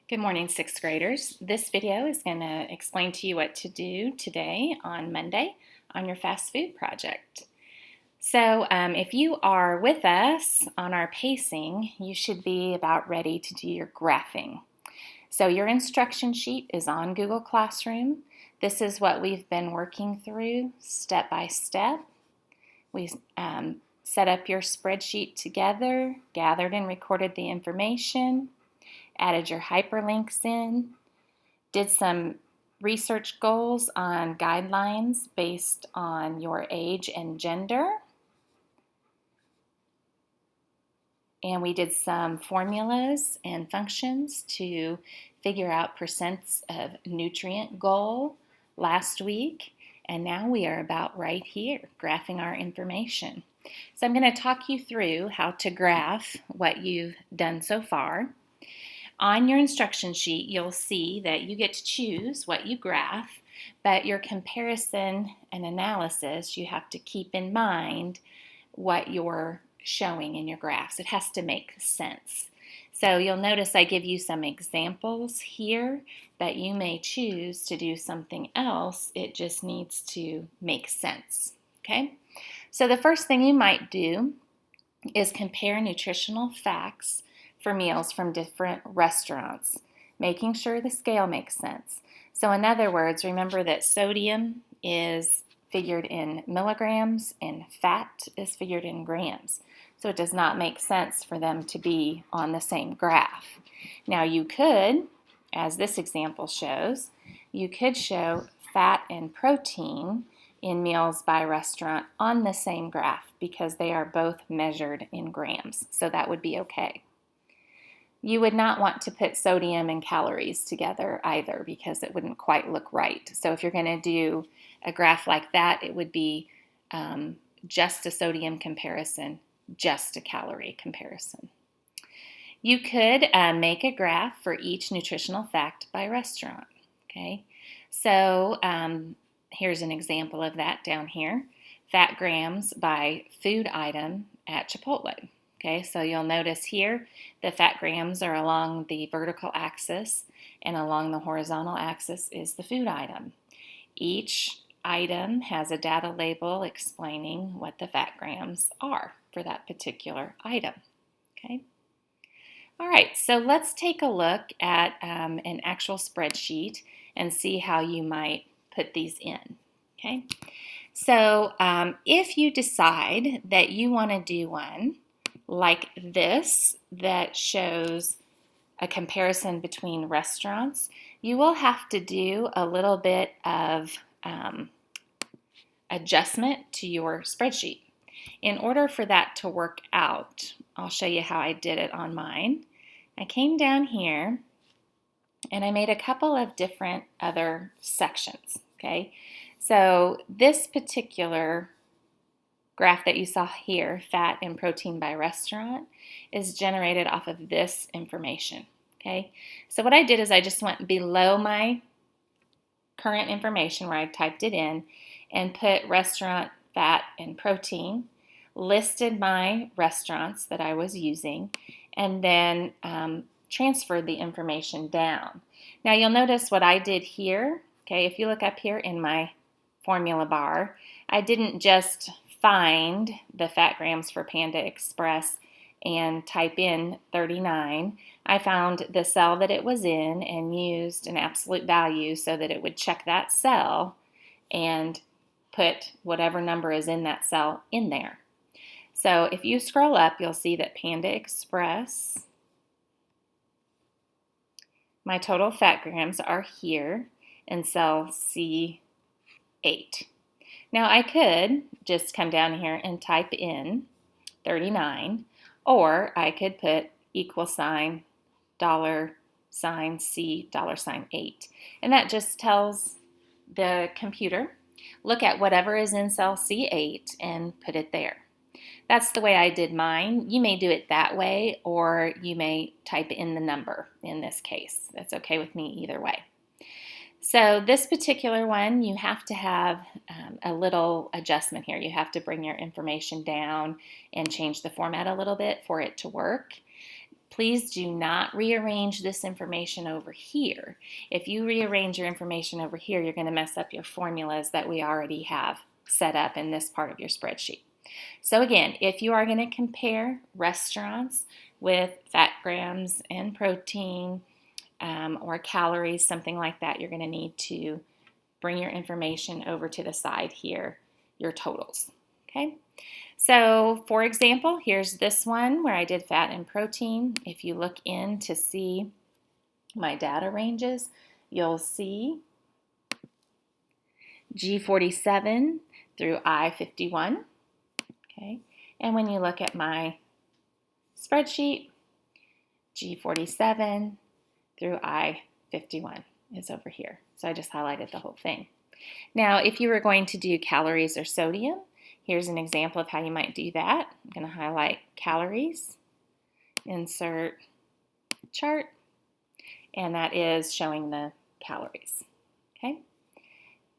Good morning, sixth graders. This video is going to explain to you what to do today on Monday on your fast food project. So if you are with us on our pacing, you should be about ready to do your graphing. So your instruction sheet is on Google Classroom. This is what we've been working through step by step. We set up your spreadsheet together, gathered and recorded the information, added your hyperlinks in, did some research goals on guidelines based on your age and gender, and we did some formulas and functions to figure out percents of nutrient goal last week, and now we are about right here, graphing our information. So I'm going to talk you through how to graph what you've done so far. On your instruction sheet, you'll see that you get to choose what you graph, but your comparison and analysis, you have to keep in mind what you're showing in your graphs. It has to make sense. So you'll notice I give you some examples here, but you may choose to do something else. It just needs to make sense, okay? So the first thing you might do is compare nutritional facts for meals from different restaurants, making sure the scale makes sense. So in other words, remember that sodium is figured in milligrams and fat is figured in grams. So it does not make sense for them to be on the same graph. Now you could, as this example shows, you could show fat and protein in meals by restaurant on the same graph because they are both measured in grams. So that would be okay. You would not want to put sodium and calories together either because it wouldn't quite look right. So if you're going to do a graph like that, it would be just a sodium comparison, just a calorie comparison. You could make a graph for each nutritional fact by restaurant. Okay, so here's an example of that down here. Fat grams by food item at Chipotle. Okay, so you'll notice here the fat grams are along the vertical axis and along the horizontal axis is the food item. Each item has a data label explaining what the fat grams are for that particular item. Okay. All right, so let's take a look at an actual spreadsheet and see how you might put these in. Okay, so if you decide that you want to do one like this that shows a comparison between restaurants, you will have to do a little bit of adjustment to your spreadsheet. In order for that to work out, I'll show you how I did it on mine. I came down here and I made a couple of different other sections, okay? So this particular graph that you saw here, fat and protein by restaurant, is generated off of this information, okay? So what I did is I just went below my current information where I typed it in and put restaurant, fat, and protein, listed my restaurants that I was using, and then transferred the information down. Now you'll notice what I did here, okay? If you look up here in my formula bar, I didn't just find the fat grams for Panda Express and type in 39. I found the cell that it was in and used an absolute value so that it would check that cell and put whatever number is in that cell in there. So if you scroll up, you'll see that Panda Express, my total fat grams are here in cell C8. Now I could just come down here and type in 39, or I could put equal sign, dollar sign C, dollar sign 8. And that just tells the computer, look at whatever is in cell C8 and put it there. That's the way I did mine. You may do it that way, or you may type in the number in this case. That's okay with me either way. So this particular one, you have to have a little adjustment here. You have to bring your information down and change the format a little bit for it to work. Please do not rearrange this information over here. If you rearrange your information over here, you're going to mess up your formulas that we already have set up in this part of your spreadsheet. So again, if you are going to compare restaurants with fat grams and protein or calories, something like that, you're going to need to bring your information over to the side here, your totals. Okay. So for example, here's this one where I did fat and protein. If you look in to see my data ranges, you'll see G47 through I51. Okay, and when you look at my spreadsheet, G47 through I51 is over here. So I just highlighted the whole thing. Now, if you were going to do calories or sodium, here's an example of how you might do that. I'm going to highlight calories, insert chart, and that is showing the calories. Okay.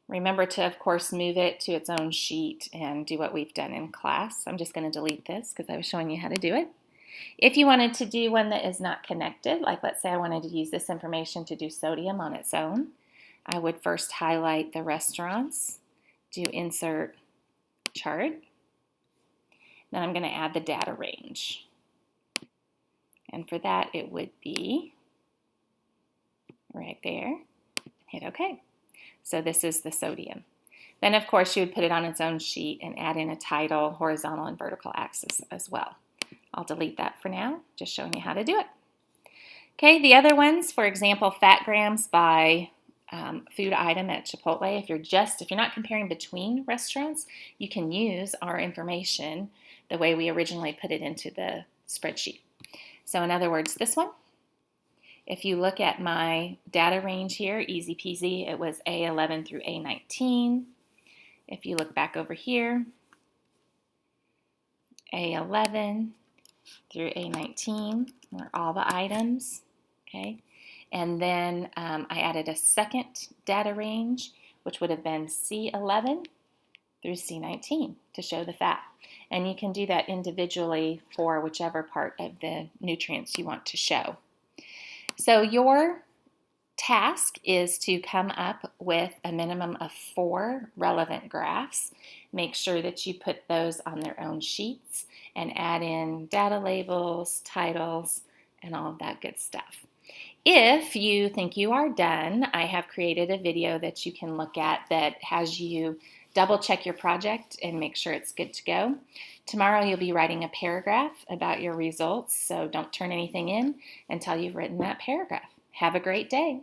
Remember to, of course, move it to its own sheet and do what we've done in class. I'm just going to delete this because I was showing you how to do it. If you wanted to do one that is not connected, like let's say I wanted to use this information to do sodium on its own, I would first highlight the restaurants, do insert chart. Then I'm going to add the data range. And for that, it would be right there. Hit OK. So this is the sodium. Then, of course, you would put it on its own sheet and add in a title, horizontal and vertical axis as well. I'll delete that for now, just showing you how to do it. Okay, the other ones, for example, fat grams by food item at Chipotle. If you're not comparing between restaurants, you can use our information the way we originally put it into the spreadsheet. So in other words, this one, if you look at my data range here, easy peasy, it was A11 through A19. If you look back over here, A11 through A19 are all the items, okay? And then I added a second data range, which would have been C11 through C19 to show the fat. And you can do that individually for whichever part of the nutrients you want to show. So your task is to come up with a minimum of 4 relevant graphs. Make sure that you put those on their own sheets and add in data labels, titles, and all of that good stuff. If you think you are done, I have created a video that you can look at that has you double check your project and make sure it's good to go. Tomorrow you'll be writing a paragraph about your results, so don't turn anything in until you've written that paragraph. Have a great day.